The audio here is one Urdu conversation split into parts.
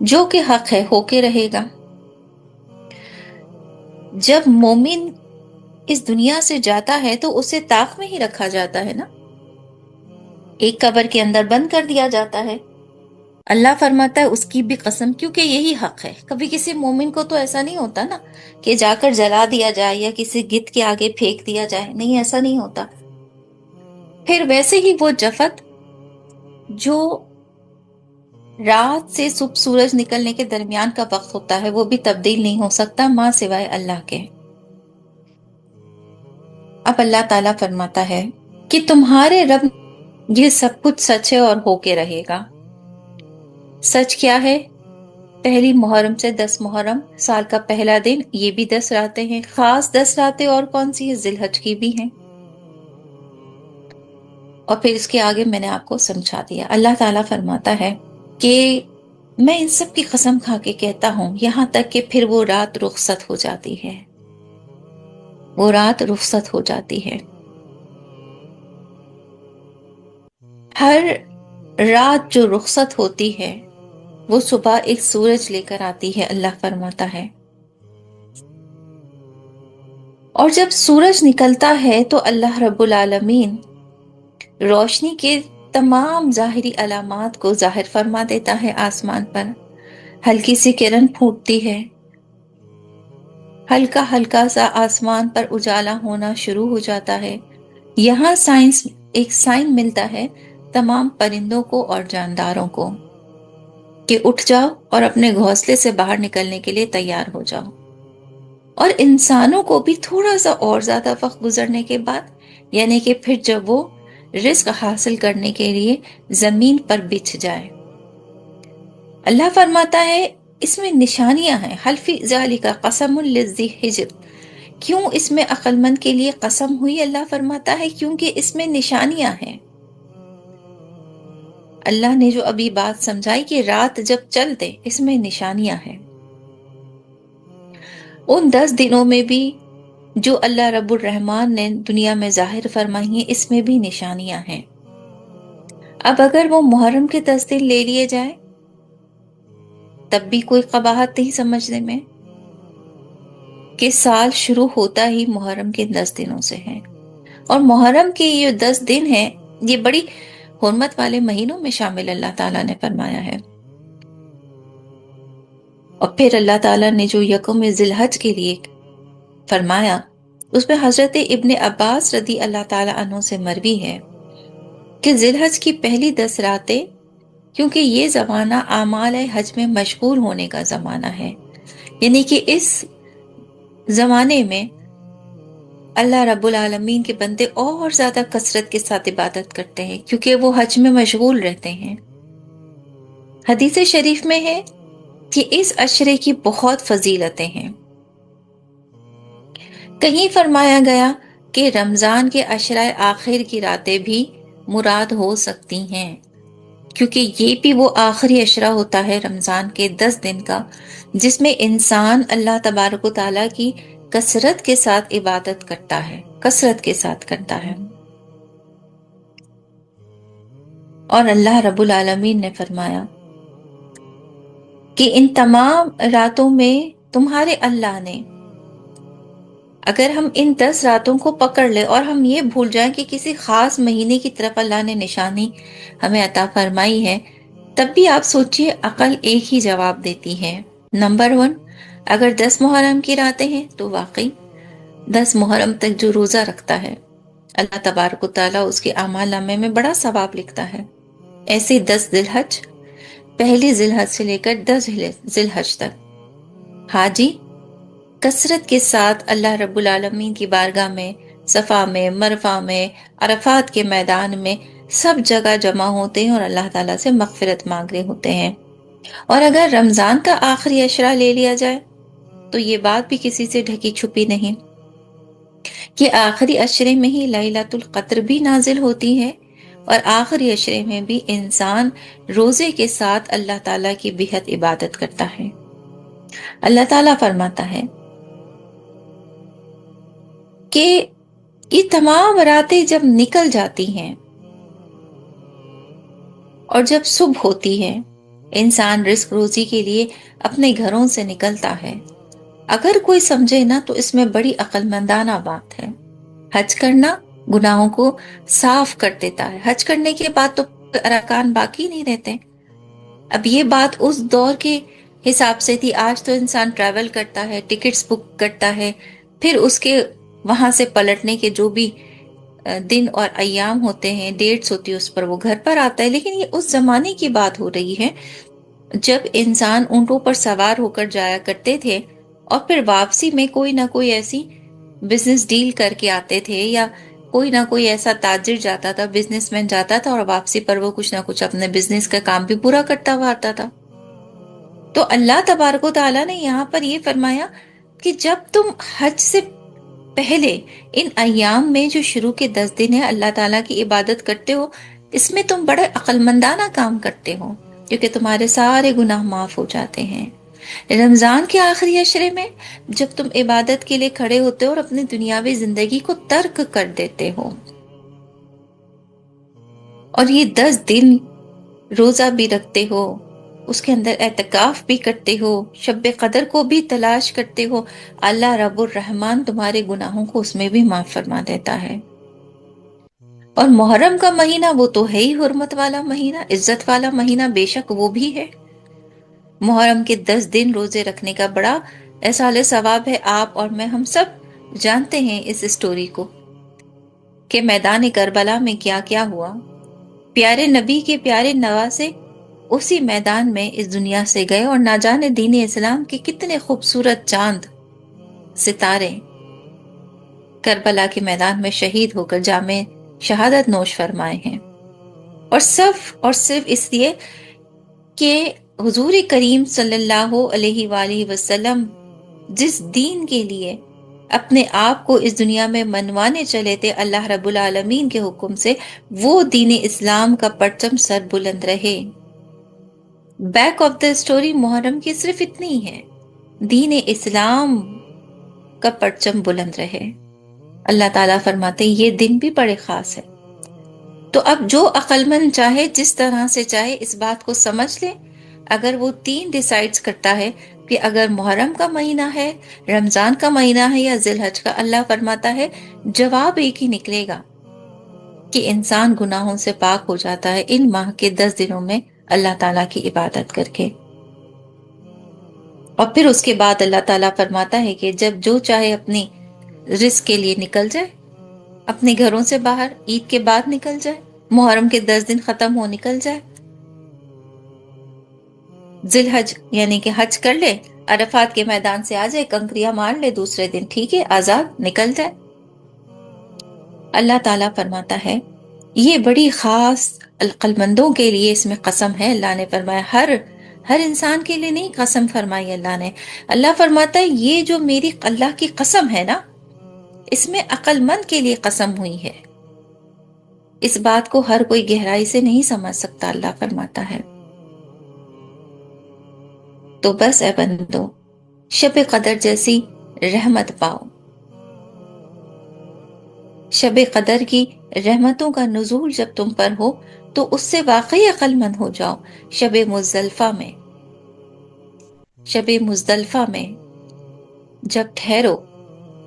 جو کہ حق ہے ہو کے رہے گا۔ جب مومن اس دنیا سے جاتا ہے تو اسے طاق میں ہی رکھا جاتا ہے نا، ایک قبر کے اندر بند کر دیا جاتا ہے۔ اللہ فرماتا ہے اس کی بھی قسم، کیونکہ یہی حق ہے۔ کبھی کسی مومن کو تو ایسا نہیں ہوتا نا کہ جا کر جلا دیا جائے یا کسی گدھ کے آگے پھینک دیا جائے، نہیں، ایسا نہیں ہوتا۔ پھر ویسے ہی وہ جفت جو رات سے صبح سورج نکلنے کے درمیان کا وقت ہوتا ہے وہ بھی تبدیل نہیں ہو سکتا ماں سوائے اللہ کے۔ اب اللہ تعالیٰ فرماتا ہے کہ تمہارے رب یہ سب کچھ سچ ہے اور ہو کے رہے گا۔ سچ کیا ہے؟ پہلی محرم سے 10 محرم سال کا پہلا دن، یہ بھی 10 راتیں ہیں۔ خاص 10 راتیں اور کون سی ہیں؟ ذی الحج کی بھی ہیں۔ اور پھر اس کے آگے میں نے آپ کو سمجھا دیا۔ اللہ تعالیٰ فرماتا ہے کہ میں ان سب کی قسم کھا کے کہتا ہوں، یہاں تک کہ پھر وہ رات رخصت ہو جاتی ہے، وہ رات رخصت ہو جاتی ہے۔ ہر رات جو رخصت ہوتی ہے وہ صبح ایک سورج لے کر آتی ہے، اللہ فرماتا ہے۔ اور جب سورج نکلتا ہے تو اللہ رب العالمین روشنی کے تمام ظاہری علامات کو ظاہر فرما دیتا ہے۔ آسمان پر ہلکی سی کرن پھوٹتی ہے، ہلکا ہلکا سا آسمان پر اجالا ہونا شروع ہو جاتا ہے۔ یہاں ایک سائن ملتا ہے تمام پرندوں کو اور جانداروں کو کہ اٹھ جاؤ اور اپنے گھونسلے سے باہر نکلنے کے لیے تیار ہو جاؤ۔ اور انسانوں کو بھی تھوڑا سا اور زیادہ وقت گزرنے کے بعد، یعنی کہ پھر جب وہ رزق حاصل کرنے کے لیے زمین پر بچھ جائے۔ اللہ فرماتا ہے اس میں نشانیاں ہیں۔ حل فی ذالک قسم لذی حجر، کیوں اس میں عقل مند کے لیے قسم ہوئی؟ اللہ فرماتا ہے کیونکہ اس میں نشانیاں ہیں۔ اللہ نے جو ابھی بات سمجھائی کہ رات جب چل دے، اس میں نشانیاں ہیں۔ ان 10 دنوں میں بھی جو اللہ رب الرحمن نے دنیا میں ظاہر فرمائی ہیں، اس میں بھی نشانیاں ہیں۔ اب اگر وہ محرم کے 10 دن لے لیے جائیں تب بھی کوئی قباحت نہیں سمجھنے میں کہ سال شروع ہوتا ہی محرم کے 10 دنوں سے ہے، اور محرم کے یہ 10 دن ہیں یہ بڑی حرمت والے مہینوں میں شامل اللہ تعالیٰ نے فرمایا ہے۔ اور پھر اللہ تعالیٰ نے جو یکم ذی الحج کے لیے فرمایا، اس میں حضرت ابن عباس رضی اللہ تعالیٰ عنہ سے مروی ہے کہ ذی الحج کی پہلی 10 راتیں، کیونکہ یہ زمانہ اعمال حج میں مشغول ہونے کا زمانہ ہے، یعنی کہ اس زمانے میں اللہ رب العالمین کے بندے اور زیادہ کثرت کے ساتھ عبادت کرتے ہیں کیونکہ وہ حج میں مشغول رہتے ہیں۔ حدیث شریف میں ہے کہ اس عشرے کی بہت فضیلتیں ہیں۔ کہیں فرمایا گیا کہ رمضان کے عشرہ آخر کی راتیں بھی مراد ہو سکتی ہیں، کیونکہ یہ بھی وہ آخری عشرہ ہوتا ہے رمضان کے 10 دن کا جس میں انسان اللہ تبارک و تعالیٰ کی کثرت کے ساتھ عبادت کرتا ہے، کثرت کے ساتھ کرتا ہے۔ اور اللہ رب العالمین نے فرمایا کہ ان تمام راتوں میں تمہارے اللہ نے، اگر ہم ان 10 راتوں کو پکڑ لیں اور ہم یہ بھول جائیں کہ کسی خاص مہینے کی طرف اللہ نے نشانی ہمیں عطا فرمائی ہے، تب بھی آپ سوچئے عقل ایک ہی جواب دیتی ہے۔ نمبر 1، اگر 10 محرم کی راتیں ہیں تو واقعی 10 محرم تک جو روزہ رکھتا ہے اللہ تبارک و تعالیٰ اس کے اعمال نامے میں بڑا ثواب لکھتا ہے۔ ایسے 10 ذی الحج، پہلی ذی الحج سے لے کر 10 ذی الحج تک حاجی کثرت کے ساتھ اللہ رب العالمین کی بارگاہ میں، صفا میں، مروہ میں، عرفات کے میدان میں، سب جگہ جمع ہوتے ہیں اور اللہ تعالیٰ سے مغفرت مانگ رہے ہوتے ہیں۔ اور اگر رمضان کا آخری عشرہ لے لیا جائے تو یہ بات بھی کسی سے ڈھکی چھپی نہیں کہ آخری عشرے میں ہی لیلۃ القدر بھی نازل ہوتی ہے، اور آخری عشرے میں بھی انسان روزے کے ساتھ اللہ تعالیٰ کی بہت عبادت کرتا ہے۔ اللہ تعالیٰ فرماتا ہے کہ یہ تمام راتیں جب نکل جاتی ہیں اور جب صبح ہوتی ہے انسان رزق روزی کے لیے اپنے گھروں سے نکلتا ہے، اگر کوئی سمجھے نا تو اس میں بڑی عقل مندانہ بات ہے۔ حج کرنا گناہوں کو صاف کر دیتا ہے، حج کرنے کے بعد تو ارکان باقی نہیں رہتے۔ اب یہ بات اس دور کے حساب سے تھی، آج تو انسان ٹریول کرتا ہے، ٹکٹس بک کرتا ہے، پھر اس کے وہاں سے پلٹنے کے جو بھی دن اور ایام ہوتے ہیں، ڈیٹس ہوتی ہے، اس پر وہ گھر پر آتا ہے۔ لیکن یہ اس زمانے کی بات ہو رہی ہے جب انسان اونٹوں پر سوار ہو کر جایا کرتے تھے اور پھر واپسی میں کوئی نہ کوئی ایسی بزنس ڈیل کر کے آتے تھے، یا کوئی نہ کوئی ایسا تاجر جاتا تھا، بزنس مین جاتا تھا اور واپسی پر وہ کچھ نہ کچھ اپنے بزنس کا کام بھی پورا کرتا ہوا آتا تھا۔ تو اللہ تبارک و تعالیٰ نے یہاں پر یہ فرمایا کہ جب تم حج سے پہلے ان ایام میں جو شروع کے 10 دن ہے اللہ تعالیٰ کی عبادت کرتے ہو، اس میں تم بڑے عقل مندانہ کام کرتے ہو، کیونکہ تمہارے سارے گناہ معاف ہو جاتے ہیں۔ رمضان کے آخری عشرے میں جب تم عبادت کے لیے کھڑے ہوتے ہو اور اپنی دنیاوی زندگی کو ترک کر دیتے ہو، اور یہ 10 دن روزہ بھی رکھتے ہو، اس کے اندر اعتکاف بھی کرتے ہو، شب قدر کو بھی تلاش کرتے ہو، اللہ رب الرحمن تمہارے گناہوں کو اس میں بھی معاف فرما دیتا ہے۔ اور محرم کا مہینہ وہ تو ہے ہی حرمت والا مہینہ، عزت والا مہینہ، بے شک وہ بھی ہے۔ محرم کے 10 دن روزے رکھنے کا بڑا احسال ثواب ہے۔ آپ اور میں ہم سب جانتے ہیں اس اسٹوری کو کہ میدان کربلا میں کیا کیا ہوا۔ پیارے نبی کے پیارے نواسے اسی میدان میں اس دنیا سے گئے، اور نہ جانے دین اسلام کے کتنے خوبصورت چاند ستارے کربلا کے میدان میں شہید ہو کر جامع شہادت نوش فرمائے ہیں۔ اور صرف اس لیے کہ حضور کریم صلی اللہ علیہ وآلہ وسلم جس دین کے لیے اپنے آپ کو اس دنیا میں منوانے چلے تھے اللہ رب العالمین کے حکم سے، وہ دین اسلام کا پرچم سر بلند رہے۔ بیک آف دا اسٹوری محرم کی صرف اتنی ہے، دین اسلام کا پرچم بلند رہے۔ اللہ تعالیٰ فرماتے ہیں یہ دن بھی بڑے خاص ہے۔ تو اب جو عقل مند چاہے جس طرح سے چاہے اس بات کو سمجھ لے، اگر وہ 3 ڈیسائیڈز کرتا ہے کہ اگر محرم کا مہینہ ہے، رمضان کا مہینہ ہے یا ذی الحج کا، اللہ فرماتا ہے جواب ایک ہی نکلے گا کہ انسان گناہوں سے پاک ہو جاتا ہے ان ماہ کے 10 دنوں میں اللہ تعالیٰ کی عبادت کر کے۔ اور پھر اس کے بعد اللہ تعالیٰ فرماتا ہے کہ جب جو چاہے اپنی رزق کے لیے نکل جائے، اپنے گھروں سے باہر عید کے بعد نکل جائے، محرم کے 10 دن ختم ہو نکل جائے، ذی الحج یعنی کہ حج کر لے، عرفات کے میدان سے آ جائے، کنکریاں مار لے، دوسرے دن ٹھیک ہے آزاد نکل جائے۔ اللہ تعالیٰ فرماتا ہے یہ بڑی خاص عقل مندوں کے لیے اس میں قسم ہے۔ اللہ نے فرمایا ہر انسان کے لیے نہیں قسم فرمائی اللہ نے۔ اللہ فرماتا ہے یہ جو میری اللہ کی قسم ہے نا، اس میں عقل مند کے لیے قسم ہوئی ہے۔ اس بات کو ہر کوئی گہرائی سے نہیں سمجھ سکتا، اللہ فرماتا ہے۔ تو بس اے بندو، شب قدر جیسی رحمت پاؤ، شب قدر کی رحمتوں کا نزول جب تم پر ہو تو اس سے واقعی عقل مند ہو جاؤ۔ شب مزدلفہ میں جب ٹھہرو،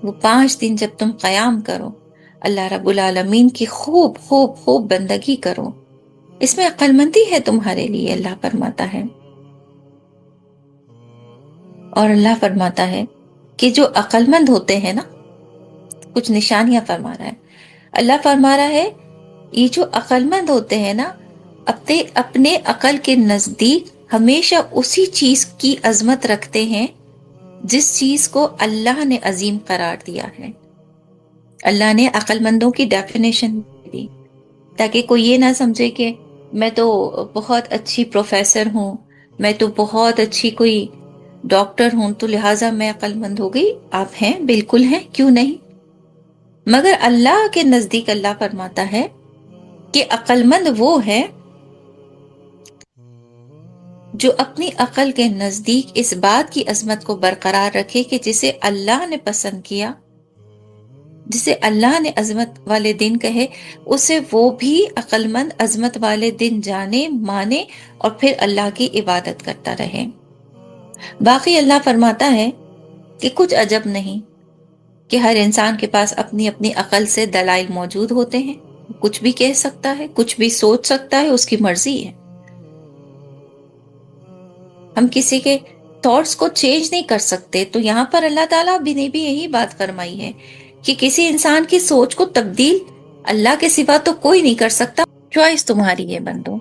وہ 5 دن جب تم قیام کرو، اللہ رب العالمین کی خوب خوب خوب بندگی کرو، اس میں عقل مندی ہے تمہارے لیے، اللہ فرماتا ہے۔ اور اللہ فرماتا ہے کہ جو عقل مند ہوتے ہیں نا، کچھ نشانیاں فرما رہا ہے اللہ، فرما رہا ہے یہ جو عقل مند ہوتے ہیں نا، اپنے عقل کے نزدیک ہمیشہ اسی چیز کی عظمت رکھتے ہیں جس چیز کو اللہ نے عظیم قرار دیا ہے۔ اللہ نے عقل مندوں کی ڈیفینیشن دی تاکہ کوئی یہ نہ سمجھے کہ میں تو بہت اچھی پروفیسر ہوں، میں تو بہت اچھی کوئی ڈاکٹر ہوں تو لہٰذا میں عقل مند ہو گئی۔ آپ ہیں، بالکل ہیں، کیوں نہیں، مگر اللہ کے نزدیک اللہ فرماتا ہے کہ عقل مند وہ ہے جو اپنی عقل کے نزدیک اس بات کی عظمت کو برقرار رکھے کہ جسے اللہ نے پسند کیا، جسے اللہ نے عظمت والے دن کہے، اسے وہ بھی عقل مند عظمت والے دن جانے، مانے اور پھر اللہ کی عبادت کرتا رہے۔ باقی اللہ فرماتا ہے کہ کچھ عجب نہیں کہ ہر انسان کے پاس اپنی اپنی عقل سے دلائل موجود ہوتے ہیں، کچھ بھی کہہ سکتا ہے، کچھ بھی سوچ سکتا ہے، اس کی مرضی ہے۔ ہم کسی کے تھاٹس کو چینج نہیں کر سکتے، تو یہاں پر اللہ تعالیٰ نے بھی یہی بات فرمائی ہے کہ کسی انسان کی سوچ کو تبدیل اللہ کے سوا تو کوئی نہیں کر سکتا۔ چوائس تمہاری ہے بندو،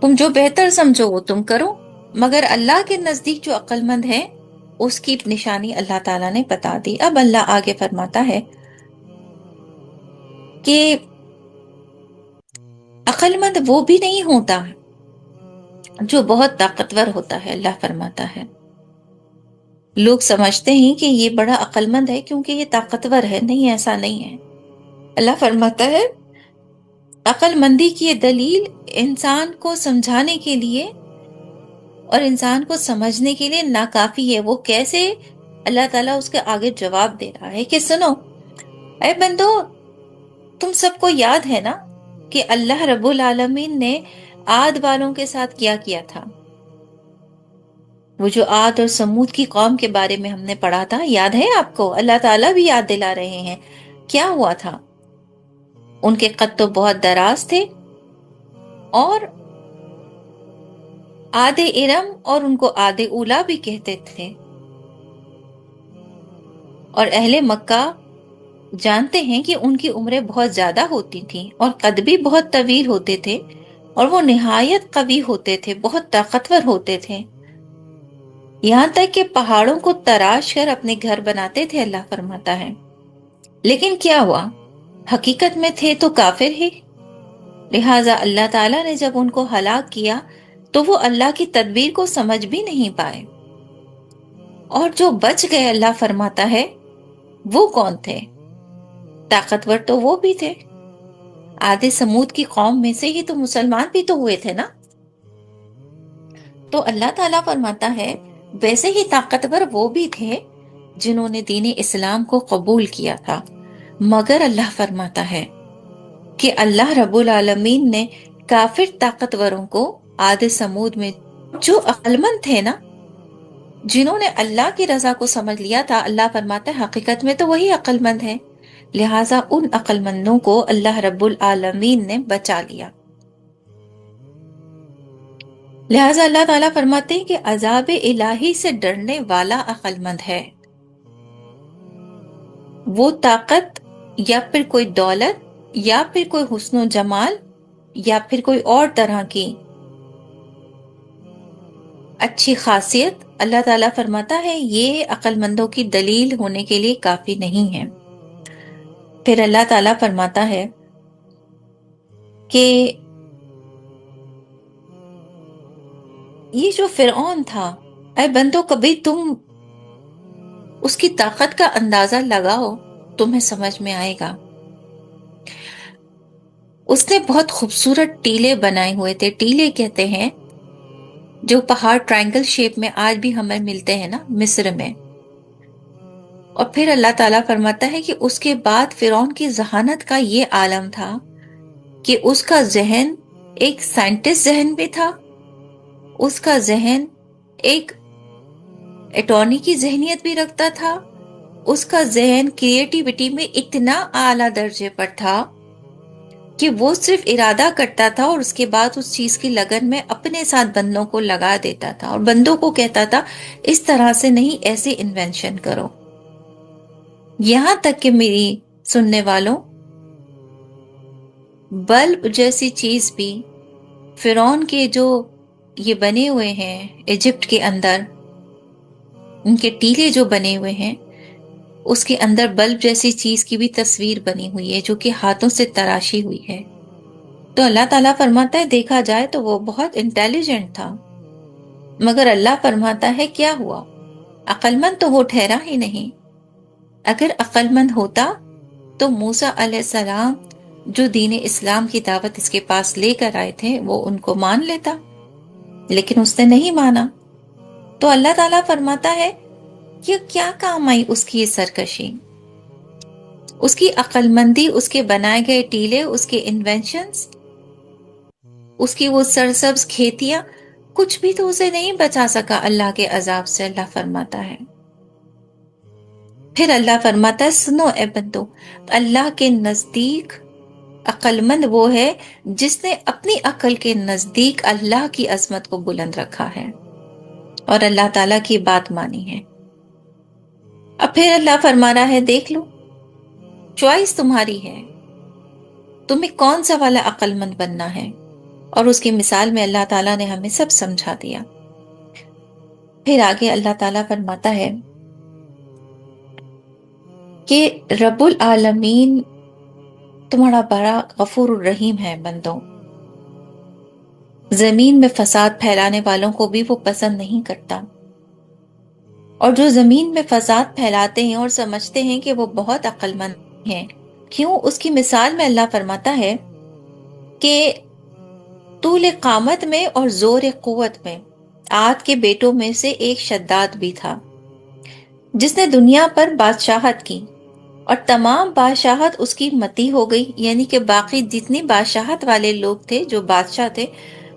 تم جو بہتر سمجھو وہ تم کرو، مگر اللہ کے نزدیک جو عقل مند ہے اس کی نشانی اللہ تعالیٰ نے بتا دی۔ اب اللہ آگے فرماتا ہے کہ عقل مند وہ بھی نہیں ہوتا جو بہت طاقتور ہوتا ہے۔ اللہ فرماتا ہے لوگ سمجھتے ہیں کہ یہ بڑا عقل مند ہے کیونکہ یہ طاقتور ہے، نہیں، ایسا نہیں ہے۔ اللہ فرماتا ہے عقل مندی کی یہ دلیل انسان کو سمجھانے کے لیے اور انسان کو سمجھنے کے لیے ناکافی ہے۔ وہ کیسے؟ اللہ تعالیٰ اس کے آگے جواب دے رہا ہے کہ سنو اے بندو، تم سب کو یاد ہے نا کہ اللہ رب العالمین نے عاد والوں کے ساتھ کیا کیا تھا؟ وہ جو عاد اور سمود کی قوم کے بارے میں ہم نے پڑھا تھا، یاد ہے آپ کو؟ اللہ تعالیٰ بھی یاد دلا رہے ہیں کیا ہوا تھا۔ ان کے قد تو بہت دراز تھے، اور عاد ارم اور ان کو عاد اولا بھی کہتے تھے، اور اہل مکہ جانتے ہیں کہ ان کی عمریں بہت زیادہ ہوتی تھیں اور قد بھی بہت طویل ہوتے تھے، اور وہ نہایت قوی ہوتے تھے، بہت طاقتور ہوتے تھے، یہاں تک کہ پہاڑوں کو تراش کر اپنے گھر بناتے تھے۔ اللہ فرماتا ہے لیکن کیا ہوا؟ حقیقت میں تھے تو کافر ہی، لہٰذا اللہ تعالیٰ نے جب ان کو ہلاک کیا تو وہ اللہ کی تدبیر کو سمجھ بھی نہیں پائے، اور جو بچ گئے اللہ فرماتا ہے وہ کون تھے؟ طاقتور تو وہ بھی تھے، عاد سمود کی قوم میں سے ہی تو مسلمان بھی تو ہوئے تھے نا۔ تو اللہ تعالیٰ فرماتا ہے ویسے ہی طاقتور وہ بھی تھے جنہوں نے دین اسلام کو قبول کیا تھا، مگر اللہ فرماتا ہے کہ اللہ رب العالمین نے کافر طاقتوروں کو عاد سمود میں جو عقلمند تھے نا، جنہوں نے اللہ کی رضا کو سمجھ لیا تھا، اللہ فرماتا ہے حقیقت میں تو وہی عقلمند ہیں، لہٰذا ان عقلمندوں کو اللہ رب العالمین نے بچا لیا۔ لہٰذا اللہ تعالیٰ فرماتے ہیں کہ عذاب الہی سے ڈرنے والا عقل مند ہے۔ وہ طاقت یا پھر کوئی دولت یا پھر کوئی حسن و جمال یا پھر کوئی اور طرح کی اچھی خاصیت، اللہ تعالیٰ فرماتا ہے یہ عقل مندوں کی دلیل ہونے کے لیے کافی نہیں ہے۔ پھر اللہ تعالیٰ فرماتا ہے کہ یہ جو فرعون تھا، اے بندو کبھی تم اس کی طاقت کا اندازہ لگاؤ، تمہیں سمجھ میں آئے گا۔ اس نے بہت خوبصورت ٹیلے بنائے ہوئے تھے، ٹیلے کہتے ہیں جو پہاڑ ٹرائنگل شیپ میں آج بھی ہمیں ملتے ہیں نا مصر میں۔ اور پھر اللہ تعالیٰ فرماتا ہے کہ اس کے بعد فرعون کی ذہانت کا یہ عالم تھا کہ اس کا ذہن ایک سائنٹسٹ ذہن بھی تھا، اس کا ذہن ایک اٹارنی کی ذہنیت بھی رکھتا تھا، اس کا ذہن کریٹیوٹی میں اتنا اعلیٰ درجے پر تھا کہ وہ صرف ارادہ کرتا تھا اور اس کے بعد اس چیز کی لگن میں اپنے ساتھ بندوں کو لگا دیتا تھا، اور بندوں کو کہتا تھا اس طرح سے نہیں، ایسی انوینشن کرو۔ یہاں تک کہ میری سننے والوں، بلب جیسی چیز بھی فرعون کے جو یہ بنے ہوئے ہیں ایجپٹ کے اندر، ان کے ٹیلے جو بنے ہوئے ہیں، اس کے اندر بلب جیسی چیز کی بھی تصویر بنی ہوئی ہے جو کہ ہاتھوں سے تراشی ہوئی ہے۔ تو اللہ تعالیٰ فرماتا ہے دیکھا جائے تو وہ بہت انٹیلیجنٹ تھا، مگر اللہ فرماتا ہے کیا ہوا؟ عقل مند تو وہ ٹھہرا ہی نہیں۔ اگر عقل مند ہوتا تو موسیٰ علیہ السلام جو دین اسلام کی دعوت اس کے پاس لے کر آئے تھے وہ ان کو مان لیتا، لیکن اس نے نہیں مانا۔ تو اللہ تعالیٰ فرماتا ہے کہ کیا کام آئی اس کی یہ سرکشی؟ اس کی عقل مندی، اس کے بنائے گئے ٹیلے، اس کے انوینشنز، اس کی وہ سرسبز کھیتیاں، کچھ بھی تو اسے نہیں بچا سکا اللہ کے عذاب سے، اللہ فرماتا ہے۔ پھر اللہ فرماتا ہے سنو اے بندو، اللہ کے نزدیک عقل مند وہ ہے جس نے اپنی عقل کے نزدیک اللہ کی عظمت کو بلند رکھا ہے اور اللہ تعالیٰ کی بات مانی ہے۔ اب پھر اللہ فرما رہا ہے دیکھ لو، چوائس تمہاری ہے، تمہیں کون سا والا عقل مند بننا ہے، اور اس کی مثال میں اللہ تعالیٰ نے ہمیں سب سمجھا دیا۔ پھر آگے اللہ تعالیٰ فرماتا ہے کہ رب العالمین تمہارا بڑا غفور الرحیم ہے بندوں، زمین میں فساد پھیلانے والوں کو بھی وہ پسند نہیں کرتا، اور جو زمین میں فساد پھیلاتے ہیں اور سمجھتے ہیں کہ وہ بہت عقل مند ہیں، کیوں؟ اس کی مثال میں اللہ فرماتا ہے کہ طول قامت میں اور زور قوت میں عاد کے بیٹوں میں سے ایک شداد بھی تھا، جس نے دنیا پر بادشاہت کی اور تمام بادشاہت اس کی متی ہو گئی، یعنی کہ باقی جتنی بادشاہت والے لوگ تھے جو بادشاہ تھے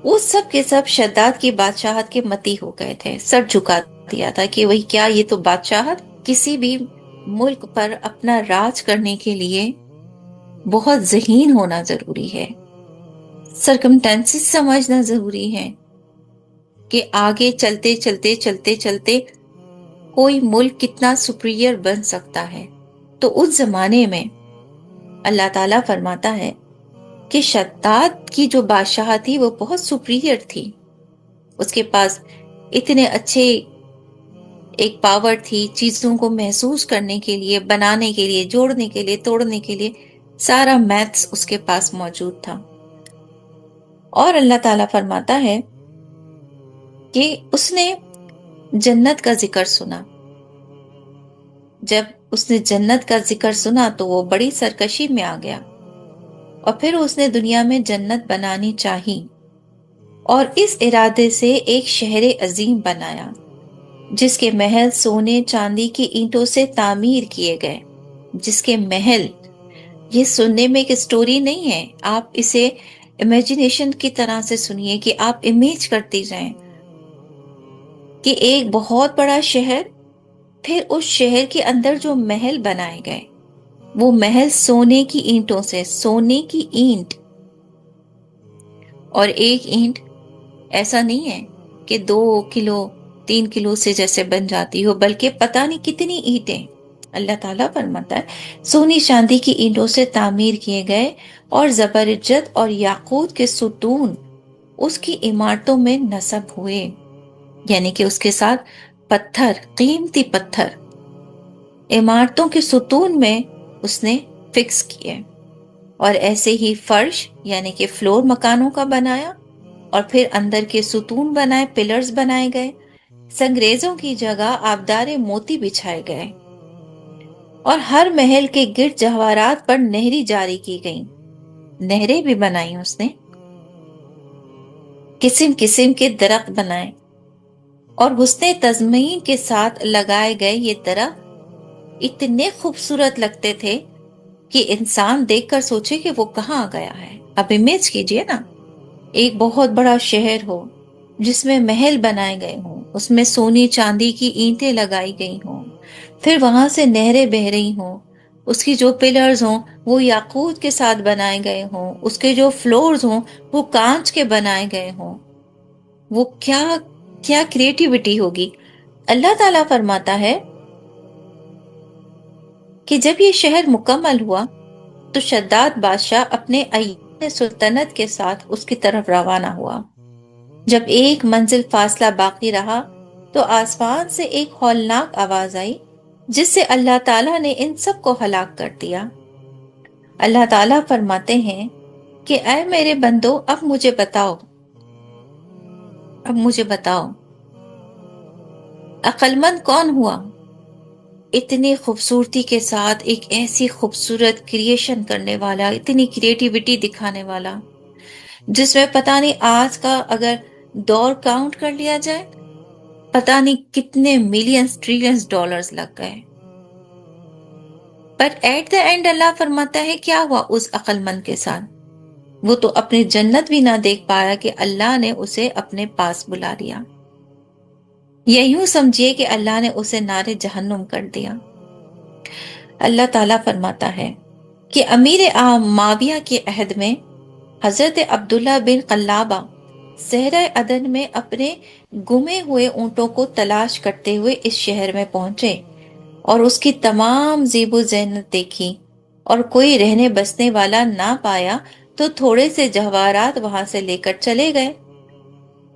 وہ سب کے سب شداد کی بادشاہت کے متی ہو گئے تھے، سر جھکا دیا تھا کہ وہی کیا، یہ تو بادشاہت، کسی بھی ملک پر اپنا راج کرنے کے لیے بہت ذہین ہونا ضروری ہے، سرکمٹینسز سمجھنا ضروری ہے کہ آگے چلتے چلتے چلتے چلتے کوئی ملک کتنا سپیریئر بن سکتا ہے۔ تو اس زمانے میں اللہ تعالیٰ فرماتا ہے کہ شداد کی جو بادشاہ تھی وہ بہت سپیریئر تھی، اس کے پاس اتنے اچھے ایک پاور تھی چیزوں کو محسوس کرنے کے لیے، بنانے کے لیے، جوڑنے کے لیے، توڑنے کے لیے، سارا میتھس اس کے پاس موجود تھا۔ اور اللہ تعالیٰ فرماتا ہے کہ اس نے جنت کا ذکر سنا، جب اس نے جنت کا ذکر سنا تو وہ بڑی سرکشی میں آ گیا، اور پھر اس نے دنیا میں جنت بنانی چاہی، اور اس ارادے سے ایک شہر عظیم بنایا جس کے محل سونے چاندی کی اینٹوں سے تعمیر کیے گئے، جس کے محل، یہ سننے میں ایک سٹوری نہیں ہے، آپ اسے امیجنیشن کی طرح سے سنیے کہ آپ امیج کرتی جائیں کہ ایک بہت بڑا شہر، پھر اس شہر کے اندر جو محل بنائے گئے وہ محل سونے کی اینٹوں سے، سونے کی اینٹ، اور ایک اینٹ ایسا نہیں ہے کہ 2 کلو 3 کلو سے جیسے بن جاتی ہو، بلکہ پتہ نہیں کتنی اینٹیں، اللہ تعالیٰ فرماتا ہے سونی چاندی کی اینٹوں سے تعمیر کیے گئے، اور زبرجد اور یاقوت کے ستون اس کی عمارتوں میں نصب ہوئے، یعنی کہ اس کے ساتھ پتھر، قیمتی پتھر عمارتوں کے ستون میں اس نے فکس کیے، اور ایسے ہی فرش یعنی کہ فلور مکانوں کا بنایا، اور پھر اندر کے ستون بنائے، پلرز بنائے گئے، سنگریزوں کی جگہ آبدار موتی بچھائے گئے، اور ہر محل کے گرد جواہرات پر نہری جاری کی گئیں، نہریں بھی بنائی اس نے، قسم قسم کے درخت بنائے، اور حسن تزمین کے ساتھ لگائے گئے یہ درخت اتنے خوبصورت لگتے تھے کہ انسان دیکھ کر سوچے کہ وہ کہاں آ گیا ہے۔ اب امیج کیجئے نا، ایک بہت بڑا شہر ہو جس میں محل بنائے گئے ہوں، اس میں سونی چاندی کی اینٹیں لگائی گئی ہوں، پھر وہاں سے نہریں بہہ رہی ہوں، اس کی جو پلرز ہوں وہ یاقوت کے ساتھ بنائے گئے ہوں، اس کے جو فلورز ہوں وہ کانچ کے بنائے گئے ہوں، وہ کیا کیا کریٹیوٹی ہوگی۔ اللہ تعالیٰ فرماتا ہے کہ جب یہ شہر مکمل ہوا تو شداد بادشاہ اپنے ایام سلطنت کے ساتھ اس کی طرف روانہ ہوا۔ جب ایک منزل فاصلہ باقی رہا تو آسمان سے ایک ہولناک آواز آئی جس سے اللہ تعالیٰ نے ان سب کو ہلاک کر دیا۔ اللہ تعالیٰ فرماتے ہیں کہ اے میرے بندو، اب مجھے بتاؤ عقل مند کون ہوا، اتنی خوبصورتی کے ساتھ ایک ایسی خوبصورت کریشن کرنے والا، اتنی کریٹیوٹی دکھانے والا، جس میں پتہ نہیں آج کا اگر دور کاؤنٹ کر لیا جائے پتہ نہیں کتنے ملینز ٹریلینز ڈالرز لگ گئے۔ پر ایٹ دا اینڈ اللہ فرماتا ہے کیا ہوا اس عقل مند کے ساتھ؟ وہ تو اپنی جنت بھی نہ دیکھ پایا کہ اللہ نے اسے اپنے پاس بلا لیا، یا یوں سمجھیے کہ اللہ نے اسے نار جہنم کر دیا۔ اللہ تعالیٰ فرماتا ہے کہ امیر معاویہ کے عہد میں حضرت عبداللہ بن قلابہ صحرائے عدن میں اپنے گمے ہوئے اونٹوں کو تلاش کرتے ہوئے اس شہر میں پہنچے اور اس کی تمام زیب و زینت دیکھی اور کوئی رہنے بسنے والا نہ پایا تو تھوڑے سے جواہرات وہاں سے لے کر چلے گئے۔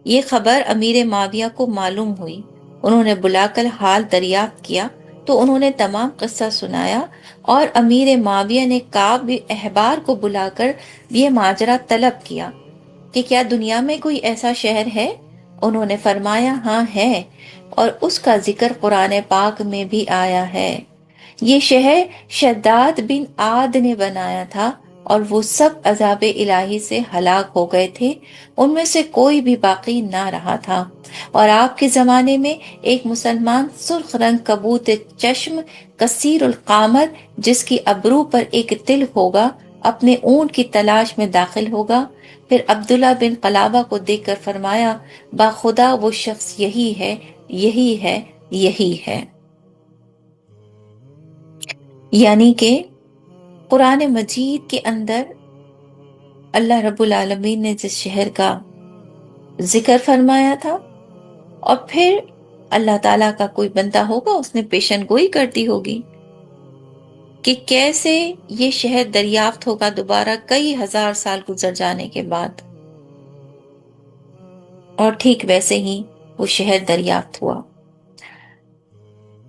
یہ خبر امیر معاویہ کو معلوم ہوئی، انہوں نے بلا کر حال دریافت کیا تو انہوں نے تمام قصہ سنایا، اور امیر معاویہ نے کعب بن احبار کو بلا کر یہ ماجرا طلب کیا کہ کیا دنیا میں کوئی ایسا شہر ہے؟ انہوں نے فرمایا ہاں ہے، اور اس کا ذکر قرآن پاک میں بھی آیا ہے۔ یہ شہر شداد بن عاد نے بنایا تھا اور وہ سب عذاب الہی سے ہلاک ہو گئے تھے، ان میں سے کوئی بھی باقی نہ رہا تھا۔ اور آپ کے زمانے میں ایک مسلمان سرخ رنگ کبوت چشم کثیر القامت جس کی ابرو پر ایک تل ہوگا اپنے اونٹ کی تلاش میں داخل ہوگا۔ پھر عبداللہ بن قلابہ کو دیکھ کر فرمایا باخدا وہ شخص یہی ہے، یہی ہے، یہی ہے۔ یعنی کہ قرآن مجید کے اندر اللہ رب العالمین نے جس شہر کا ذکر فرمایا تھا، اور پھر اللہ تعالیٰ کا کوئی بندہ ہوگا اس نے پیشن گوئی کر دی ہوگی کہ کیسے یہ شہر دریافت ہوگا دوبارہ کئی ہزار سال گزر جانے کے بعد، اور ٹھیک ویسے ہی وہ شہر دریافت ہوا۔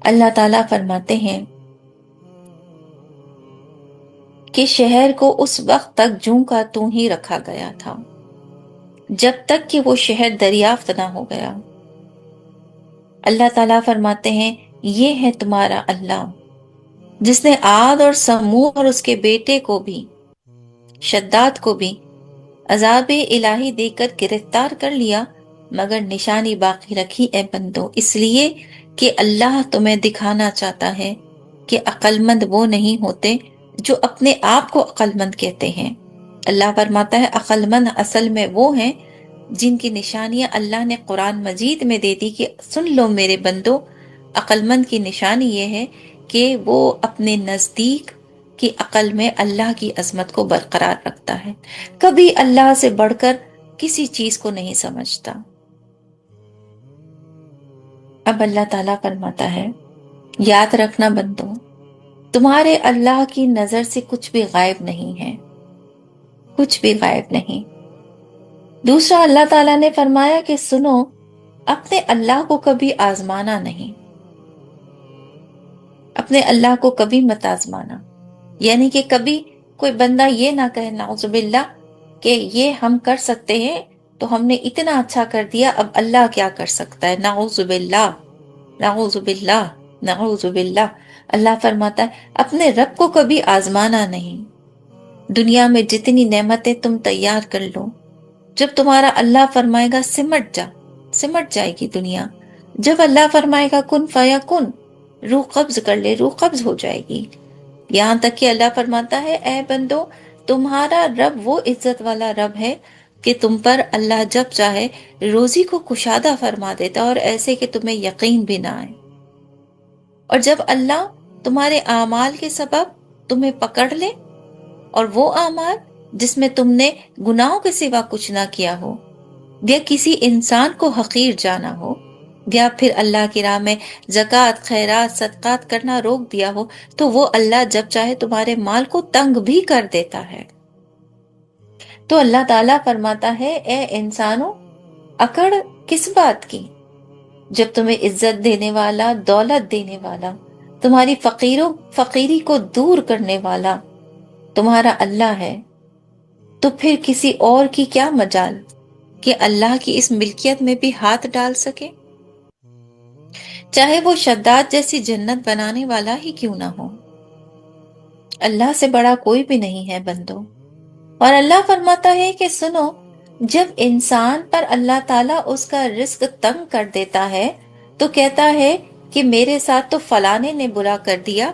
اللہ تعالیٰ فرماتے ہیں کہ شہر کو اس وقت تک جوں کا توں ہی رکھا گیا تھا جب تک کہ وہ شہر دریافت نہ ہو گیا۔ اللہ تعالیٰ فرماتے ہیں یہ ہے تمہارا اللہ جس نے عاد اور سمود اور اس کے بیٹے کو بھی، شداد کو بھی عذاب الہی دے کر گرفتار کر لیا، مگر نشانی باقی رکھی اے بندو، اس لیے کہ اللہ تمہیں دکھانا چاہتا ہے کہ عقل مند وہ نہیں ہوتے جو اپنے آپ کو عقل مند کہتے ہیں۔ اللہ فرماتا ہے عقل مند اصل میں وہ ہیں جن کی نشانیاں اللہ نے قرآن مجید میں دے دی کہ سن لو میرے بندو، عقل مند کی نشانی یہ ہے کہ وہ اپنے نزدیک کی عقل میں اللہ کی عظمت کو برقرار رکھتا ہے، کبھی اللہ سے بڑھ کر کسی چیز کو نہیں سمجھتا۔ اب اللہ تعالیٰ فرماتا ہے یاد رکھنا بندو، تمہارے اللہ کی نظر سے کچھ بھی غائب نہیں ہے، کچھ بھی غائب نہیں۔ دوسرا اللہ تعالیٰ نے فرمایا کہ سنو، اپنے اللہ کو کبھی آزمانا نہیں، اپنے اللہ کو کبھی مت آزمانا، یعنی کہ کبھی کوئی بندہ یہ نہ کہے نعوذ باللہ کہ یہ ہم کر سکتے ہیں تو ہم نے اتنا اچھا کر دیا، اب اللہ کیا کر سکتا ہے، نعوذ باللہ، نعوذ باللہ، نعوذ باللہ۔ اللہ فرماتا ہے اپنے رب کو کبھی آزمانا نہیں۔ دنیا میں جتنی نعمتیں تم تیار کر لو، جب تمہارا اللہ فرمائے گا سمٹ جا، سمٹ جائے گی دنیا۔ جب اللہ فرمائے گا کن فیکن، روح قبض کر لے، روح قبض ہو جائے گی۔ یہاں تک کہ اللہ فرماتا ہے اے بندو، تمہارا رب وہ عزت والا رب ہے کہ تم پر اللہ جب چاہے روزی کو کشادہ فرما دیتا اور ایسے کہ تمہیں یقین بھی نہ آئے۔ اور جب اللہ تمہارے اعمال کے سبب تمہیں پکڑ لے، اور وہ اعمال جس میں تم نے گناہوں کے سوا کچھ نہ کیا ہو، یا کسی انسان کو حقیر جانا ہو، یا پھر اللہ کی راہ میں زکوٰۃ، خیرات، صدقات کرنا روک دیا ہو، تو وہ اللہ جب چاہے تمہارے مال کو تنگ بھی کر دیتا ہے۔ تو اللہ تعالیٰ فرماتا ہے اے انسانوں، اکڑ کس بات کی؟ جب تمہیں عزت دینے والا، دولت دینے والا، تمہاری فقیری کو دور کرنے والا تمہارا اللہ ہے، تو پھر کسی اور کی کیا مجال کہ اللہ کی اس ملکیت میں بھی ہاتھ ڈال سکے، چاہے وہ شداد جیسی جنت بنانے والا ہی کیوں نہ ہو۔ اللہ سے بڑا کوئی بھی نہیں ہے بندو۔ اور اللہ فرماتا ہے کہ سنو، جب انسان پر اللہ تعالیٰ اس کا رزق تنگ کر دیتا ہے تو کہتا ہے کہ میرے ساتھ تو فلانے نے برا کر دیا،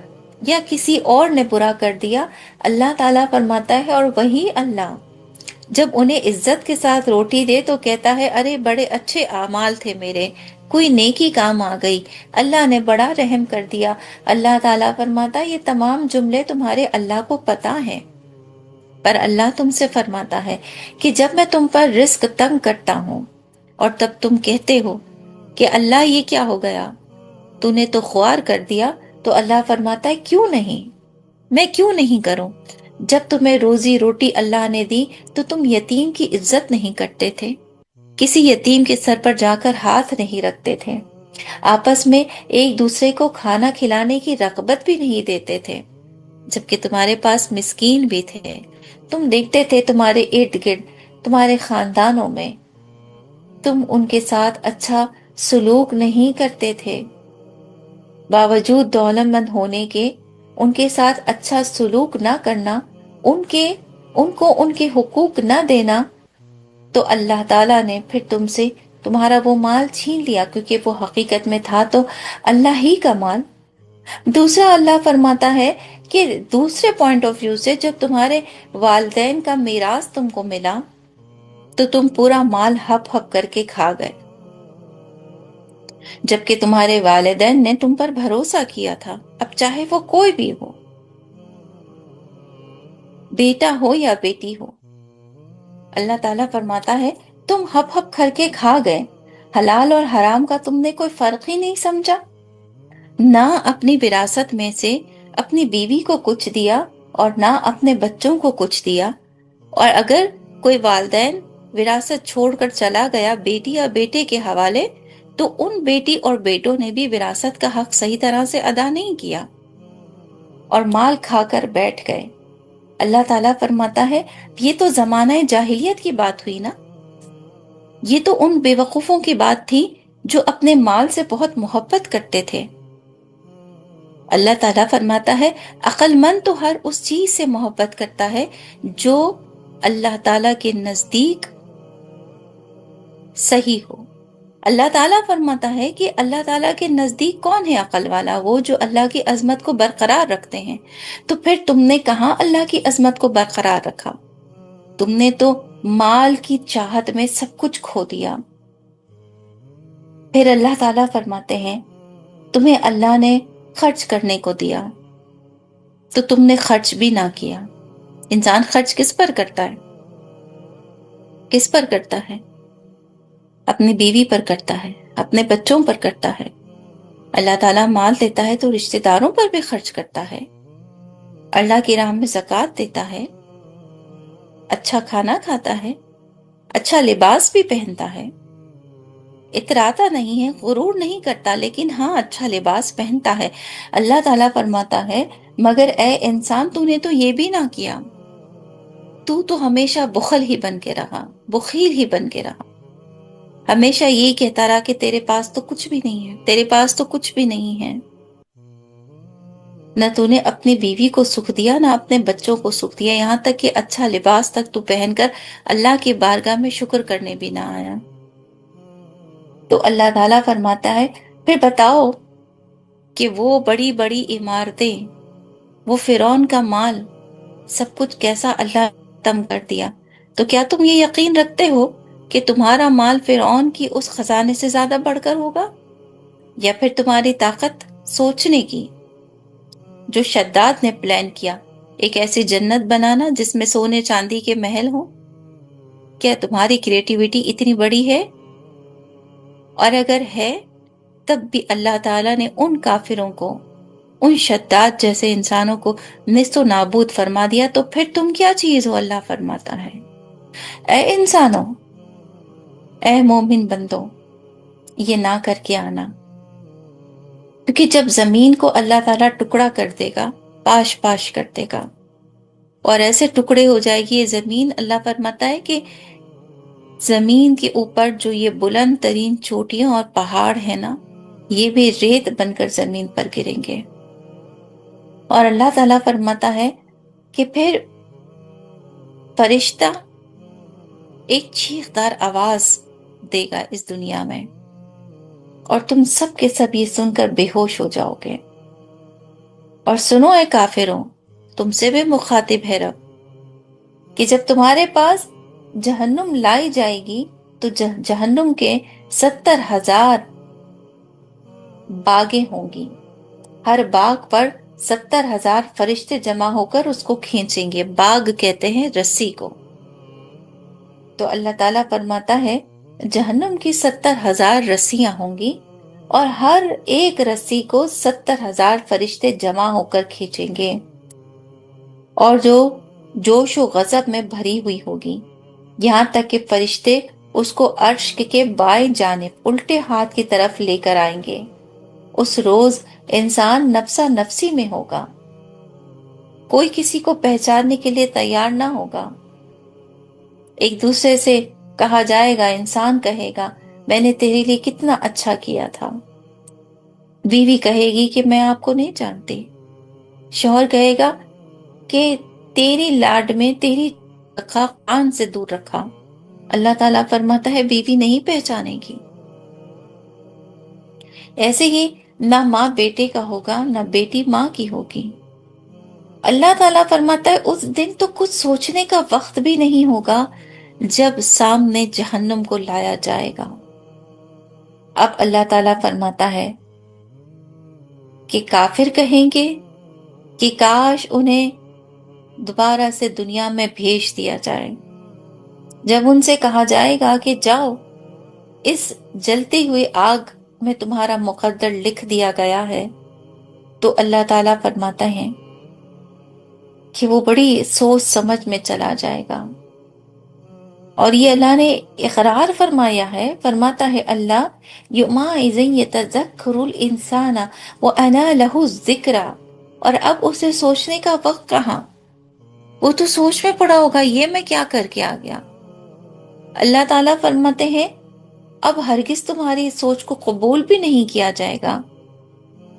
یا کسی اور نے برا کر دیا، اللہ تعالیٰ فرماتا ہے اور وہی اللہ جب انہیں عزت کے ساتھ روٹی دے تو کہتا ہے ارے بڑے اچھے اعمال تھے میرے، کوئی نیکی کام آ گئی، اللہ نے بڑا رحم کر دیا۔ اللہ تعالیٰ فرماتا ہے یہ تمام جملے تمہارے اللہ کو پتا ہیں، پر اللہ تم سے فرماتا ہے کہ جب میں تم پر رزق تنگ کرتا ہوں اور تب تم کہتے ہو کہ اللہ یہ کیا ہو گیا، تو نے تو خوار کر دیا، تو اللہ فرماتا ہے کیوں نہیں، میں کیوں نہیں کروں؟ جب تمہیں روزی روٹی اللہ نے دی تو تم یتیم کی عزت نہیں کرتے تھے، کسی یتیم کے سر پر جا کر ہاتھ نہیں رکھتے تھے، آپس میں ایک دوسرے کو کھانا کھلانے کی رغبت بھی نہیں دیتے تھے، جبکہ تمہارے پاس مسکین بھی تھے، تم دیکھتے تھے تمہارے ارد گرد تمہارے خاندانوں میں تم ان کے ساتھ اچھا سلوک نہیں کرتے تھے، باوجود دولت مند ہونے کے ان کے ساتھ اچھا سلوک نہ کرنا، ان کو ان کے حقوق نہ دینا، تو اللہ تعالیٰ نے پھر تم سے تمہارا وہ مال چھین لیا، کیونکہ وہ حقیقت میں تھا تو اللہ ہی کا مال۔ دوسرا اللہ فرماتا ہے کہ دوسرے پوائنٹ آف ویو سے جب تمہارے والدین کا میراث تم کو ملا تو تم پورا مال ہپ ہپ کر کے کھا گئے، جبکہ تمہارے والدین نے تم پر بھروسہ کیا تھا، اب چاہے وہ کوئی بھی ہو، بیٹا ہو یا بیٹی ہو۔ اللہ تعالیٰ فرماتا ہے تم ہپ ہپ کر کے کھا گئے، حلال اور حرام کا تم نے کوئی فرق ہی نہیں سمجھا، نہ اپنی وراثت میں سے اپنی بیوی کو کچھ دیا اور نہ اپنے بچوں کو کچھ دیا، اور اگر کوئی والدین وراثت چھوڑ کر چلا گیا بیٹی یا بیٹے کے حوالے تو ان بیٹی اور بیٹوں نے بھی وراثت کا حق صحیح طرح سے ادا نہیں کیا اور مال کھا کر بیٹھ گئے۔ اللہ تعالیٰ فرماتا ہے یہ تو زمانہ جاہلیت کی بات ہوئی نا، یہ تو ان بے وقوفوں کی بات تھی جو اپنے مال سے بہت محبت کرتے تھے۔ اللہ تعالیٰ فرماتا ہے عقل مند تو ہر اس چیز سے محبت کرتا ہے جو اللہ تعالیٰ کے نزدیک صحیح ہو۔ اللہ تعالیٰ فرماتا ہے کہ اللہ تعالیٰ کے نزدیک کون ہے عقل والا؟ وہ جو اللہ کی عظمت کو برقرار رکھتے ہیں۔ تو پھر تم نے کہاں اللہ کی عظمت کو برقرار رکھا؟ تم نے تو مال کی چاہت میں سب کچھ کھو دیا۔ پھر اللہ تعالیٰ فرماتے ہیں تمہیں اللہ نے خرچ کرنے کو دیا تو تم نے خرچ بھی نہ کیا۔ انسان خرچ کس پر کرتا ہے؟ کس پر کرتا ہے؟ اپنی بیوی پر کرتا ہے، اپنے بچوں پر کرتا ہے۔ اللہ تعالیٰ مال دیتا ہے تو رشتہ داروں پر بھی خرچ کرتا ہے، اللہ کی راہ میں زکوٰۃ دیتا ہے، اچھا کھانا کھاتا ہے، اچھا لباس بھی پہنتا ہے، اتراتا نہیں ہے، غرور نہیں کرتا، لیکن ہاں اچھا لباس پہنتا ہے۔ اللہ تعالیٰ فرماتا ہے مگر اے انسان تو نے تو یہ بھی نہ کیا، تو ہمیشہ بخل ہی بن کے رہا، بخیل ہی بن کے رہا، ہمیشہ یہی کہتا رہا کہ تیرے پاس تو کچھ بھی نہیں ہے، تیرے پاس تو کچھ بھی نہیں ہے۔ نہ تو نے اپنی بیوی کو سکھ دیا، نہ اپنے بچوں کو سکھ دیا، یہاں تک کہ اچھا لباس تک تو پہن کر اللہ کی بارگاہ میں شکر کرنے بھی نہ آیا۔ تو اللہ تعالیٰ فرماتا ہے پھر بتاؤ کہ وہ بڑی بڑی عمارتیں، وہ فرعون کا مال، سب کچھ کیسا اللہ ختم کر دیا، تو کیا تم یہ یقین رکھتے ہو کہ تمہارا مال فرعون کی اس خزانے سے زیادہ بڑھ کر ہوگا؟ یا پھر تمہاری طاقت سوچنے کی جو شداد نے پلان کیا، ایک ایسی جنت بنانا جس میں سونے چاندی کے محل ہوں، کیا تمہاری کریٹیوٹی اتنی بڑی ہے؟ اور اگر ہے تب بھی اللہ تعالیٰ نے ان کافروں کو، ان شداد جیسے انسانوں کو نیست و نابود فرما دیا، تو پھر تم کیا چیز ہو؟ اللہ فرماتا ہے اے انسانوں، اے مومن بندوں، یہ نہ کر کے آنا، کیونکہ جب زمین کو اللہ تعالیٰ ٹکڑا کر دے گا، پاش پاش کر دے گا اور ایسے ٹکڑے ہو جائے گی یہ زمین، اللہ فرماتا ہے کہ زمین کے اوپر جو یہ بلند ترین چوٹیاں اور پہاڑ ہیں نا، یہ بھی ریت بن کر زمین پر گریں گے۔ اور اللہ تعالیٰ فرماتا ہے کہ پھر فرشتہ ایک چیخدار آواز دے گا اس دنیا میں، اور تم سب کے سب یہ سن کر بے ہوش ہو جاؤ گے۔ اور سنو اے کافروں، تم سے بھی مخاطب ہے رب، کہ جب تمہارے پاس جہنم لائی جائے گی تو جہنم کے 70,000 باغیں ہوں گی، ہر باغ پر 70,000 فرشتے جمع ہو کر اس کو کھینچیں گے۔ باغ کہتے ہیں رسی کو۔ تو اللہ تعالیٰ فرماتا ہے جہنم کی 70,000 رسیاں ہوں گی اور ہر ایک رسی کو 70,000 فرشتے جمع ہو کر کھینچیں گے، اور جو جوش و غضب میں بھری ہوئی ہوگی، یہاں تک کہ فرشتے اس کو عرش کے بائیں جانب الٹے ہاتھ کی طرف لے کر آئیں گے۔ اس روز انسان نفسا نفسی میں ہوگا، کوئی کسی کو پہچاننے کے لیے تیار نہ ہوگا۔ ایک دوسرے سے کہا جائے گا، انسان کہے گا میں نے تیرے لیے کتنا اچھا کیا تھا، بیوی کہے گی کہ میں آپ کو نہیں جانتی، شوہر کہے گا کہ تیری لاڈ میں تیری رکھا کان سے دور رکھا۔ اللہ تعالیٰ فرماتا ہے بیوی نہیں پہچانے گی۔ ایسے ہی نہ ماں بیٹے کا ہوگا، نہ بیٹی ماں کی ہوگی۔ اللہ تعالیٰ فرماتا ہے اس دن تو کچھ سوچنے کا وقت بھی نہیں ہوگا جب سامنے جہنم کو لایا جائے گا۔ اب اللہ تعالیٰ فرماتا ہے کہ کافر کہیں گے کہ کاش انہیں دوبارہ سے دنیا میں بھیج دیا جائے۔ جب ان سے کہا جائے گا کہ جاؤ، اس جلتی ہوئی آگ میں تمہارا مقدر لکھ دیا گیا ہے، تو اللہ تعالیٰ فرماتا ہے کہ وہ بڑی سوچ سمجھ میں چلا جائے گا۔ اور یہ اللہ نے اقرار فرمایا ہے، فرماتا ہے اللہ یومئذ یتذکر الانسان وانى له الذکری، اور اب اسے سوچنے کا وقت کہاں، وہ تو سوچ میں پڑا ہوگا یہ میں کیا کر کے آ گیا۔ اللہ تعالیٰ فرماتے ہیں اب ہرگز تمہاری سوچ کو قبول بھی نہیں کیا جائے گا۔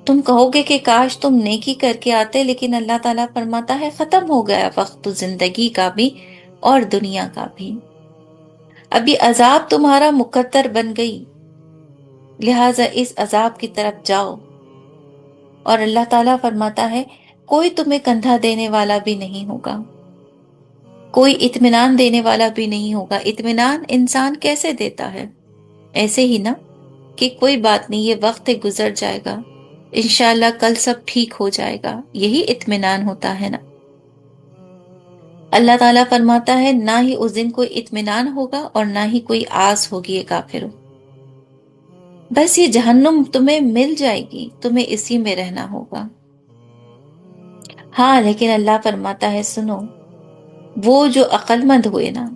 تم کہو گے کہ کاش تم نیکی کر کے آتے، لیکن اللہ تعالیٰ فرماتا ہے ختم ہو گیا وقت زندگی کا بھی اور دنیا کا بھی۔ ابھی عذاب تمہارا مقدر بن گئی، لہٰذا اس عذاب کی طرف جاؤ۔ اور اللہ تعالیٰ فرماتا ہے کوئی تمہیں کندھا دینے والا بھی نہیں ہوگا، کوئی اطمینان دینے والا بھی نہیں ہوگا۔ اطمینان انسان کیسے دیتا ہے؟ ایسے ہی نا کہ کوئی بات نہیں، یہ وقت گزر جائے گا، انشاءاللہ کل سب ٹھیک ہو جائے گا، یہی اطمینان ہوتا ہے نا۔ اللہ تعالیٰ فرماتا ہے نہ ہی اس دن کوئی اطمینان ہوگا اور نہ ہی کوئی آس ہوگی یہ کافروں، بس یہ جہنم تمہیں مل جائے گی، تمہیں اسی میں رہنا ہوگا۔ ہاں لیکن اللہ فرماتا ہے سنو، وہ جو عقل مند ہوئے نا،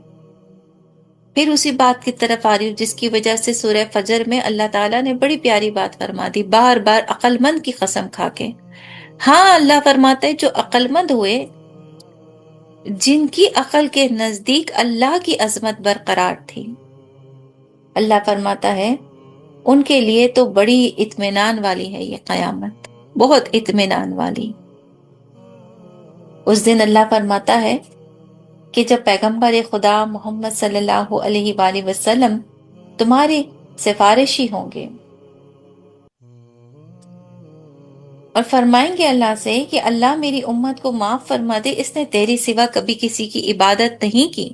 پھر اسی بات کی طرف آ رہی ہوں جس کی وجہ سے سورہ فجر میں اللہ تعالیٰ نے بڑی پیاری بات فرما دی، بار بار عقل مند کی قسم کھا کے۔ ہاں اللہ فرماتے ہیں جو عقل مند ہوئے، جن کی عقل کے نزدیک اللہ کی عظمت برقرار تھی، اللہ فرماتا ہے ان کے لیے تو بڑی اطمینان والی ہے یہ قیامت، بہت اطمینان والی۔ اس دن اللہ فرماتا ہے کہ جب پیغمبر خدا محمد صلی اللہ علیہ وآلہ وسلم تمہارے سفارشی ہوں گے اور فرمائیں گے اللہ سے کہ اللہ میری امت کو معاف فرما دے، اس نے تیری سوا کبھی کسی کی عبادت نہیں کی۔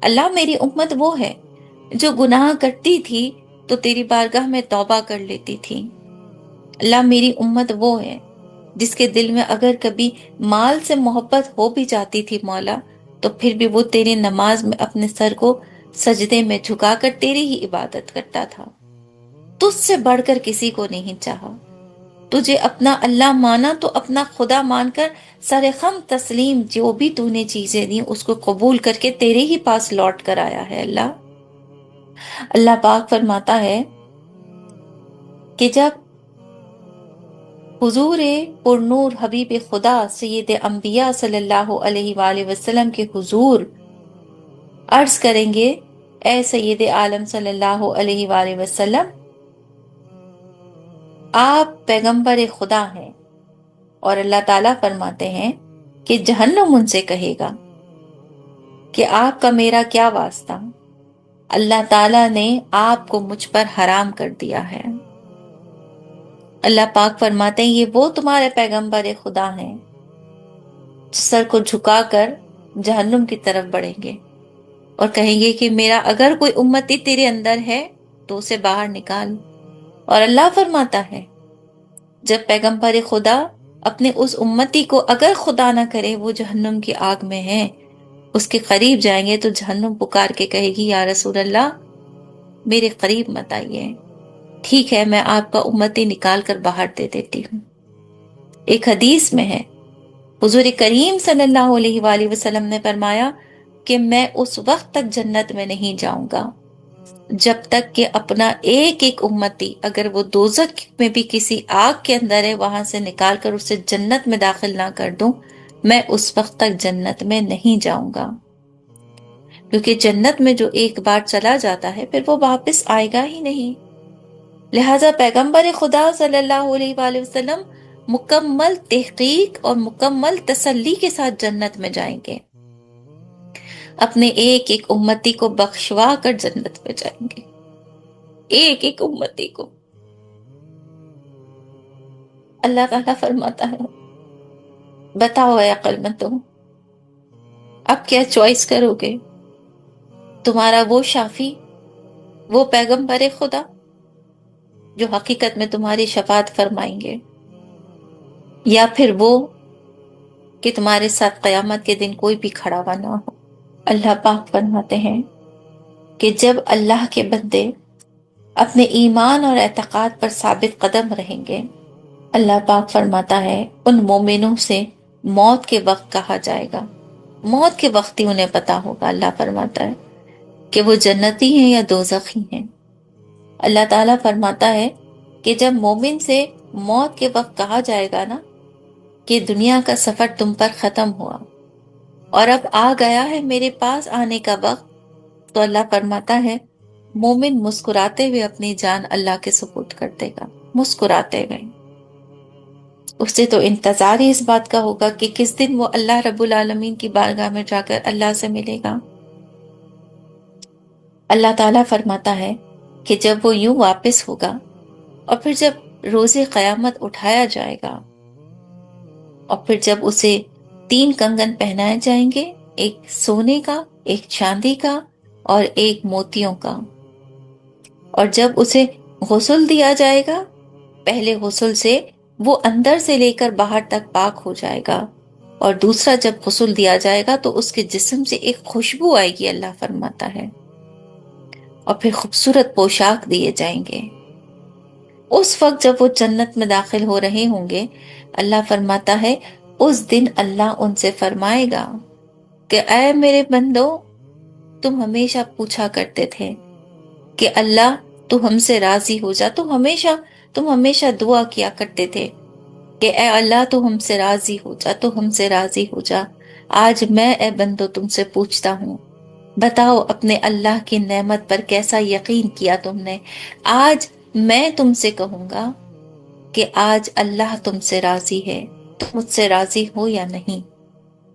اللہ میری امت وہ ہے جو گناہ کرتی تھی تو تیری بارگاہ میں توبہ کر لیتی تھی۔ اللہ میری امت وہ ہے جس کے دل میں اگر کبھی مال سے محبت ہو بھی جاتی تھی مولا، تو پھر بھی وہ تیری نماز میں اپنے سر کو سجدے میں جھکا کر تیری ہی عبادت کرتا تھا، تجھ سے بڑھ کر کسی کو نہیں چاہا۔ تجھے اپنا اللہ مانا تو اپنا خدا مان کر سر خم تسلیم جو بھی تو نے چیزیں دی اس کو قبول کر کے تیرے ہی پاس لوٹ کر آیا ہے۔ اللہ پاک فرماتا ہے کہ جب حضور پر نور حبیب خدا سید انبیاء صلی اللہ علیہ وآلہ وسلم کے حضور عرض کریں گے اے سید عالم صلی اللہ علیہ وآلہ وسلم، آپ پیغمبر خدا ہیں، اور اللہ تعالیٰ فرماتے ہیں کہ جہنم ان سے کہے گا کہ آپ کا میرا کیا واسطہ، اللہ تعالیٰ نے آپ کو مجھ پر حرام کر دیا ہے۔ اللہ پاک فرماتے ہیں یہ وہ تمہارے پیغمبر خدا ہیں جو سر کو جھکا کر جہنم کی طرف بڑھیں گے اور کہیں گے کہ میرا اگر کوئی امتی تیرے اندر ہے تو اسے باہر نکال۔ اور اللہ فرماتا ہے جب پیغمبر خدا اپنے اس امتی کو اگر خدا نہ کرے وہ جہنم کی آگ میں ہے اس کے قریب جائیں گے تو جہنم پکار کے کہے گی یا رسول اللہ میرے قریب مت آئیے، ٹھیک ہے میں آپ کا امتی نکال کر باہر دے دیتی ہوں۔ ایک حدیث میں ہے حضور کریم صلی اللہ علیہ وآلہ وسلم نے فرمایا کہ میں اس وقت تک جنت میں نہیں جاؤں گا جب تک کہ اپنا ایک ایک امتی اگر وہ دوزخ میں بھی کسی آگ کے اندر ہے وہاں سے نکال کر اسے جنت میں داخل نہ کر دوں، میں اس وقت تک جنت میں نہیں جاؤں گا، کیونکہ جنت میں جو ایک بار چلا جاتا ہے پھر وہ واپس آئے گا ہی نہیں۔ لہٰذا پیغمبر خدا صلی اللہ علیہ وآلہ وسلم مکمل تحقیق اور مکمل تسلی کے ساتھ جنت میں جائیں گے، اپنے ایک ایک امتی کو بخشوا کر جنت میں جائیں گے، ایک ایک امتی کو۔ اللہ تعالیٰ فرماتا ہے بتاؤ اے عقل مند تم اب کیا چوائس کرو گے؟ تمہارا وہ شافی، وہ پیغمبر خدا جو حقیقت میں تمہاری شفاعت فرمائیں گے، یا پھر وہ کہ تمہارے ساتھ قیامت کے دن کوئی بھی کھڑا ہوا نہ ہو؟ اللہ پاک فرماتے ہیں کہ جب اللہ کے بندے اپنے ایمان اور اعتقاد پر ثابت قدم رہیں گے، اللہ پاک فرماتا ہے ان مومنوں سے موت کے وقت کہا جائے گا، موت کے وقت ہی انہیں پتا ہوگا، اللہ فرماتا ہے کہ وہ جنتی ہیں یا دوزخی ہیں۔ اللہ تعالیٰ فرماتا ہے کہ جب مومن سے موت کے وقت کہا جائے گا نا کہ دنیا کا سفر تم پر ختم ہوا اور اب آ گیا ہے میرے پاس آنے کا وقت، تو اللہ فرماتا ہے مومن مسکراتے ہوئے اپنی جان اللہ کے سپرد کر دے گا، مسکراتے ہوئے۔ اسے تو انتظار ہی اس بات کا ہوگا کہ کس دن وہ اللہ رب العالمین کی بارگاہ میں جا کر اللہ سے ملے گا۔ اللہ تعالیٰ فرماتا ہے کہ جب وہ یوں واپس ہوگا اور پھر جب روز قیامت اٹھایا جائے گا اور پھر جب اسے 3 کنگن پہنائے جائیں گے، ایک سونے کا، ایک چاندی کا اور ایک موتیوں کا، اور جب اسے غسل دیا جائے گا پہلے غسل سے وہ اندر سے لے کر باہر تک پاک ہو جائے گا، اور دوسرا جب غسل دیا جائے گا تو اس کے جسم سے ایک خوشبو آئے گی، اللہ فرماتا ہے، اور پھر خوبصورت پوشاک دیے جائیں گے۔ اس وقت جب وہ جنت میں داخل ہو رہے ہوں گے، اللہ فرماتا ہے اس دن اللہ ان سے فرمائے گا کہ اے میرے بندو تم ہمیشہ پوچھا کرتے تھے کہ اللہ تو ہم سے راضی ہو جا، تم ہمیشہ دعا کیا کرتے تھے کہ اے اللہ تو ہم سے راضی ہو جا، تو ہم سے راضی ہو جا۔ آج میں اے بندو تم سے پوچھتا ہوں بتاؤ اپنے اللہ کی نعمت پر کیسا یقین کیا تم نے؟ آج میں تم سے کہوں گا کہ آج اللہ تم سے راضی ہے، تم مجھ سے راضی ہو یا نہیں؟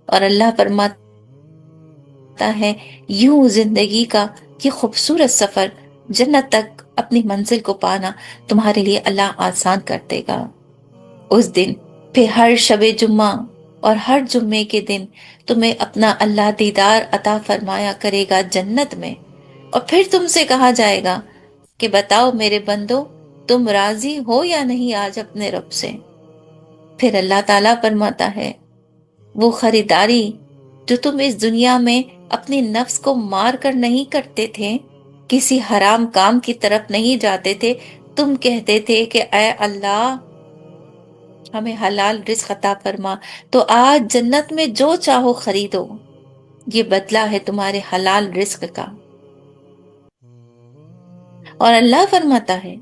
اور اللہ فرماتا ہے یوں زندگی کا یہ خوبصورت سفر جنت تک اپنی منزل کو پانا تمہارے لیے اللہ آسان کر دے گا۔ اس دن پھر ہر شب جمعہ اور ہر جمعے کے دن تمہیں اپنا اللہ دیدار عطا فرمایا کرے گا جنت میں، اور پھر تم سے کہا جائے گا کہ بتاؤ میرے بندو تم راضی ہو یا نہیں آج اپنے رب سے؟ پھر اللہ تعالیٰ فرماتا ہے وہ خریداری جو تم اس دنیا میں اپنی نفس کو مار کر نہیں کرتے تھے، کسی حرام کام کی طرف نہیں جاتے تھے، تم کہتے تھے کہ اے اللہ ہمیں حلال رزق عطا فرما، تو آج جنت میں جو چاہو خریدو، یہ بدلہ ہے تمہارے حلال رزق کا۔ اور اللہ فرماتا ہے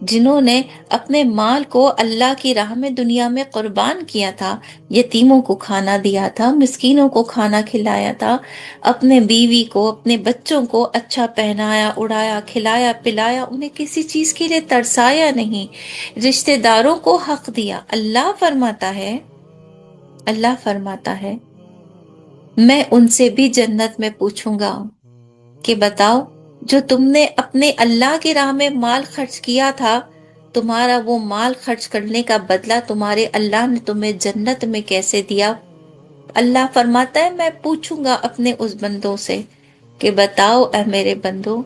جنہوں نے اپنے مال کو اللہ کی راہ میں دنیا میں قربان کیا تھا، یتیموں کو کھانا دیا تھا، مسکینوں کو کھانا کھلایا تھا، اپنے بیوی کو اپنے بچوں کو اچھا پہنایا اڑایا کھلایا پلایا، انہیں کسی چیز کے لیے ترسایا نہیں، رشتہ داروں کو حق دیا، اللہ فرماتا ہے میں ان سے بھی جنت میں پوچھوں گا کہ بتاؤ جو تم نے اپنے اللہ کی راہ میں مال خرچ کیا تھا تمہارا وہ مال خرچ کرنے کا بدلہ تمہارے اللہ نے تمہیں جنت میں کیسے دیا؟ اللہ فرماتا ہے میں پوچھوں گا اپنے اس بندوں سے کہ بتاؤ اے میرے بندو،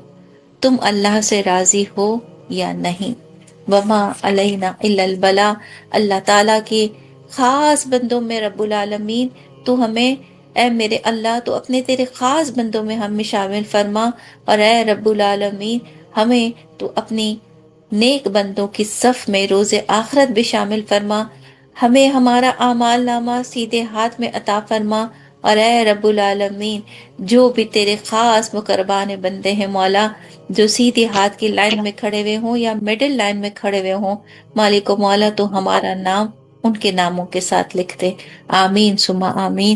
تم اللہ سے راضی ہو یا نہیں؟ وما علینا الا البلاء۔ اللہ تعالیٰ کے خاص بندوں میں رب العالمین تو ہمیں، اے میرے اللہ تو اپنے تیرے خاص بندوں میں ہمیں شامل فرما، اور اے رب العالمین ہمیں تو اپنی نیک بندوں کی صف میں روز آخرت بھی شامل فرما، ہمیں ہمارا اعمال نامہ سیدھے ہاتھ میں عطا فرما، اور اے رب العالمین جو بھی تیرے خاص مقربان بندے ہیں مولا، جو سیدھے ہاتھ کی لائن میں کھڑے ہوئے ہوں یا مڈل لائن میں کھڑے ہوئے ہوں، مالک و مولا تو ہمارا نام ان کے ناموں کے ساتھ لکھ دے۔ آمین ثم آمین۔